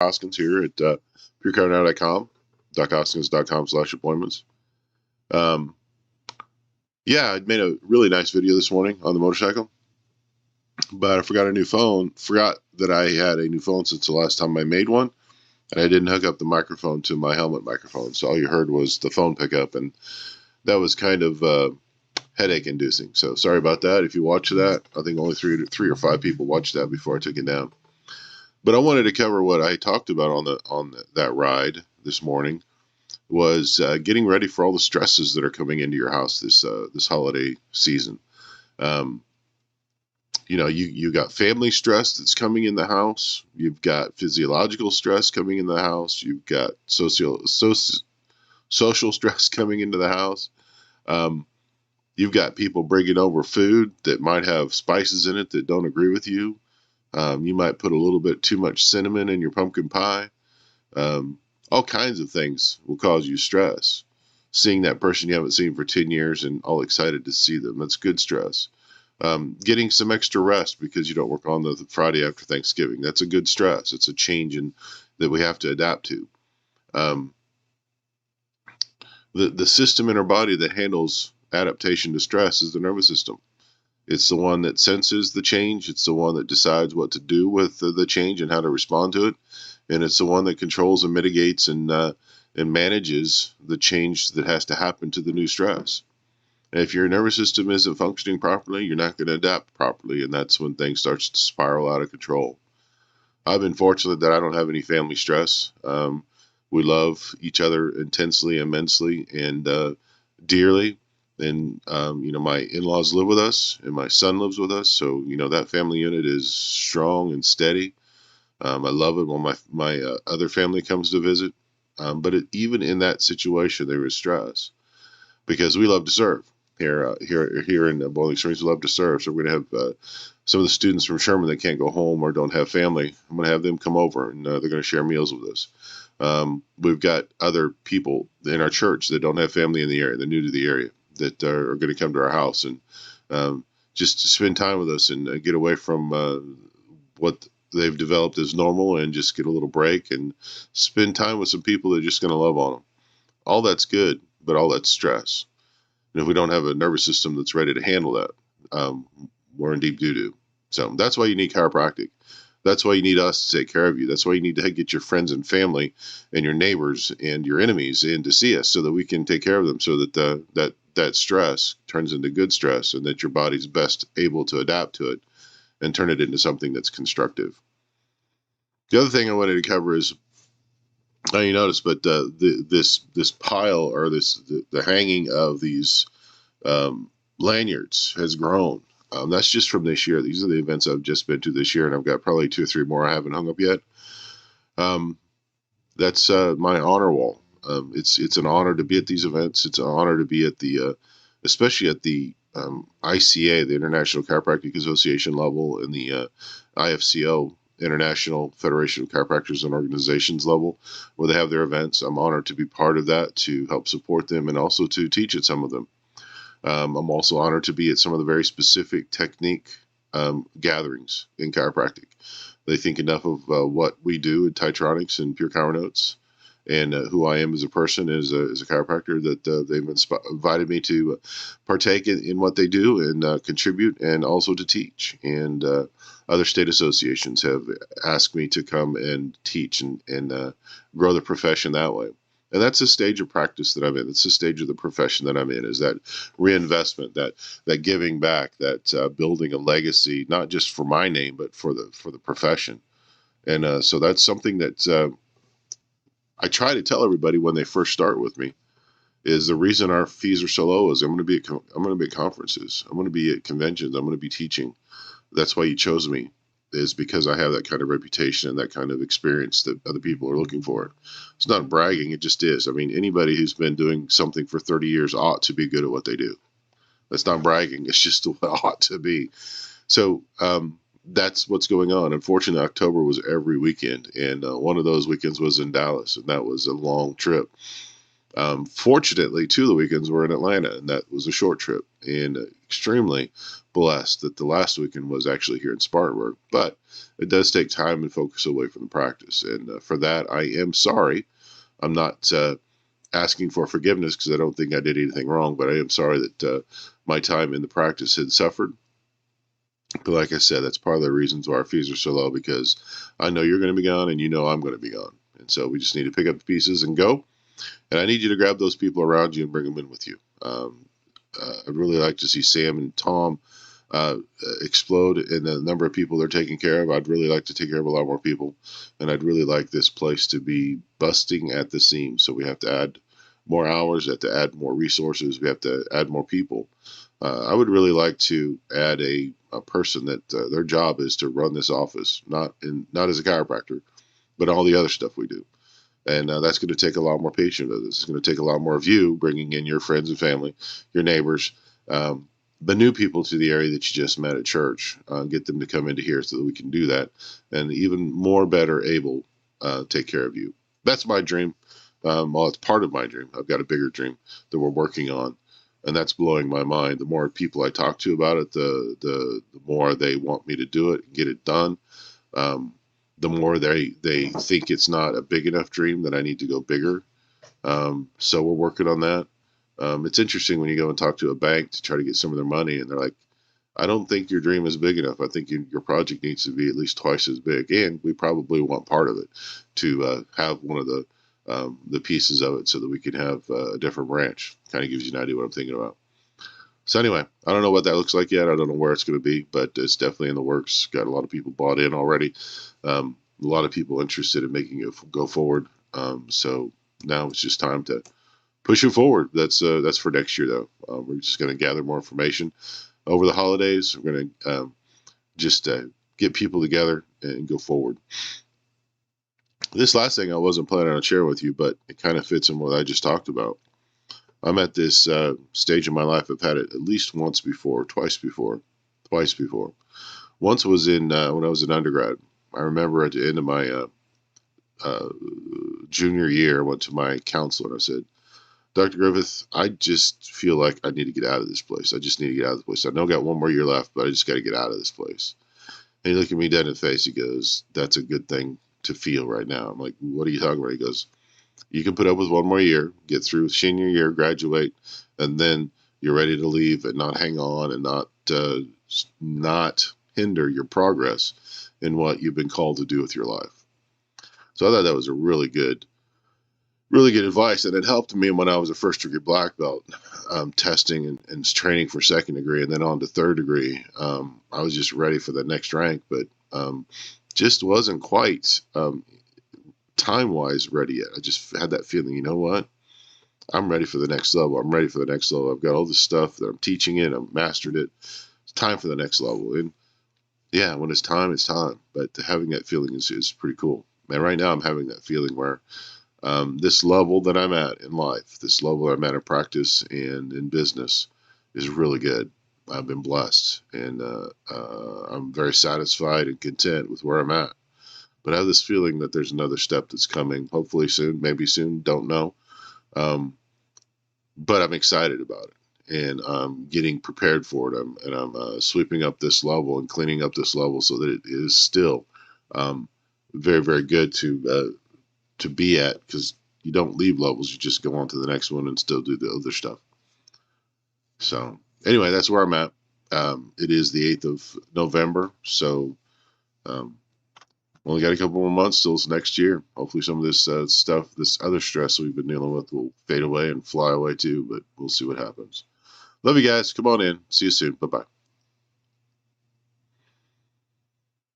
Hoskins here at purecarnow.com, dochoskins.com/appointments. Yeah, I made a really nice video this morning on the motorcycle, but I forgot a new phone. Forgot that I had a new phone since the last time I made one, and I didn't hook up the microphone to my helmet microphone. So all you heard was the phone pickup, and that was kind of headache inducing. So sorry about that. If you watch that, I think only three or five people watched that before I took it down. But I wanted to cover what I talked about on that ride this morning was getting ready for all the stresses that are coming into your house this holiday season. Um, you got family stress that's coming in the house. You've got physiological stress coming in the house. You've got social stress coming into the house. You've got people bringing over food that might have spices in it that don't agree with you. You might put a little bit too much cinnamon in your pumpkin pie. All kinds of things will cause you stress. Seeing that person you haven't seen for 10 years and all excited to see them, that's good stress. Getting some extra rest because you don't work on the Friday after Thanksgiving, that's a good stress. It's a change that we have to adapt to. The system in our body that handles adaptation to stress is the nervous system. It's the one that senses the change. It's the one that decides what to do with the change and how to respond to it. And it's the one that controls and mitigates and manages the change that has to happen to the new stress. And if your nervous system isn't functioning properly, you're not going to adapt properly, and that's when things start to spiral out of control. I've been fortunate that I don't have any family stress. We love each other intensely, immensely, and dearly. And, my in-laws live with us and my son lives with us. So, that family unit is strong and steady. I love it when my other family comes to visit. But even in that situation, there is stress because we love to serve here in Bowling Springs. We love to serve. So we're going to have some of the students from Sherman that can't go home or don't have family. I'm going to have them come over and they're going to share meals with us. We've got other people in our church that don't have family in the area. They're new to the area that are going to come to our house and just spend time with us and get away from what they've developed as normal and just get a little break and spend time with some people that are just going to love on them. All that's good, but all that's stress. And if we don't have a nervous system that's ready to handle that, we're in deep doo-doo. So that's why you need chiropractic. That's why you need us to take care of you. That's why you need to get your friends and family and your neighbors and your enemies in to see us so that we can take care of them, so that that stress turns into good stress and that your body's best able to adapt to it and turn it into something that's constructive. The other thing I wanted to cover is, I don't know you noticed, but this pile or the hanging of these lanyards has grown. That's just from this year. These are the events I've just been to this year, and I've got probably 2 or 3 more I haven't hung up yet. That's my honor wall. It's an honor to be at these events. It's an honor to be at especially at the ICA, the International Chiropractic Association level, and the IFCO, International Federation of Chiropractors and Organizations level, where they have their events. I'm honored to be part of that, to help support them and also to teach at some of them. I'm also honored to be at some of the very specific technique gatherings in chiropractic. They think enough of what we do in Titronics and Pure Chiro Notes and who I am as a person, as a chiropractor, that they've invited me to partake in what they do and contribute, and also to teach. And other state associations have asked me to come and teach and grow the profession that way. And that's the stage of practice that I'm in. It's the stage of the profession that I'm in, is that reinvestment, that giving back, that building a legacy, not just for my name, but for the profession. And so that's something that I try to tell everybody when they first start with me, is the reason our fees are so low is I'm going to be at conferences. I'm going to be at conventions. I'm going to be teaching. That's why you chose me, is because I have that kind of reputation and that kind of experience that other people are looking for. It's not bragging. It just is. I mean, anybody who's been doing something for 30 years ought to be good at what they do. That's not bragging. It's just what it ought to be. So that's what's going on. Unfortunately, October was every weekend, and one of those weekends was in Dallas, and that was a long trip. Fortunately, 2 of the weekends were in Atlanta, and that was a short trip. And extremely blessed that the last weekend was actually here in Spartanburg. But it does take time and focus away from the practice. And for that, I am sorry. I'm not asking for forgiveness because I don't think I did anything wrong, but I am sorry that my time in the practice had suffered. But like I said, that's part of the reasons why our fees are so low, because I know you're going to be gone and you know I'm going to be gone. And so we just need to pick up the pieces and go. And I need you to grab those people around you and bring them in with you. I'd really like to see Sam and Tom explode in the number of people they're taking care of. I'd really like to take care of a lot more people. And I'd really like this place to be busting at the seams. So we have to add more hours, we have to add more resources, we have to add more people. I would really like to add a person that their job is to run this office, not as a chiropractor, but all the other stuff we do. And that's going to take a lot more patience with us. It's going to take a lot more of you bringing in your friends and family, your neighbors, the new people to the area that you just met at church. Get them to come into here so that we can do that, and even more better able take care of you. That's my dream. Well, it's part of my dream. I've got a bigger dream that we're working on, and that's blowing my mind. The more people I talk to about it, the more they want me to do it and get it done. The more they think it's not a big enough dream, that I need to go bigger. So we're working on that. It's interesting when you go and talk to a bank to try to get some of their money, and they're like, I don't think your dream is big enough. I think your project needs to be at least twice as big. And we probably want part of it to have one of the pieces of it so that we can have a different branch. Kind of gives you an idea what I'm thinking about. So anyway, I don't know what that looks like yet. I don't know where it's going to be, but it's definitely in the works. Got a lot of people bought in already. A lot of people interested in making it go forward. So now it's just time to push it forward. That's for next year, though. We're just going to gather more information over the holidays. We're going to just get people together and go forward. This last thing I wasn't planning on sharing with you, but it kind of fits in what I just talked about. I'm at this stage in my life. I've had it at least once before, twice before. Once was in when I was an undergrad. I remember at the end of my junior year, I went to my counselor and I said, Dr. Griffith, I just feel like I need to get out of this place. I just need to get out of the place. I know I got one more year left, but I just got to get out of this place. And he looked at me dead in the face. He goes, that's a good thing to feel right now. I'm like, what are you talking about? He goes, you can put up with one more year, get through senior year, graduate, and then you're ready to leave and not hang on and not hinder your progress in what you've been called to do with your life. So I thought that was a really good advice, and it helped me when I was a first degree black belt, testing and training for second degree, and then on to third degree. I was just ready for the next rank, but just wasn't quite time-wise ready yet. I just had that feeling, you know what? I'm ready for the next level. I'm ready for the next level. I've got all this stuff that I'm teaching it. I've mastered it. It's time for the next level. And yeah, when it's time, it's time. But having that feeling is pretty cool. And right now I'm having that feeling where this level that I'm at in life, this level that I'm at in practice and in business is really good. I've been blessed, and I'm very satisfied and content with where I'm at. But I have this feeling that there's another step that's coming, hopefully soon, maybe soon, don't know. But I'm excited about it, and I'm getting prepared for it. I'm sweeping up this level and cleaning up this level so that it is still very, very good to be at, because you don't leave levels, you just go on to the next one and still do the other stuff. So anyway, that's where I'm at. It is the 8th of November, so only got a couple more months till it's next year. Hopefully some of this stuff, this other stress we've been dealing with, will fade away and fly away too, but we'll see what happens. Love you guys. Come on in. See you soon. Bye-bye.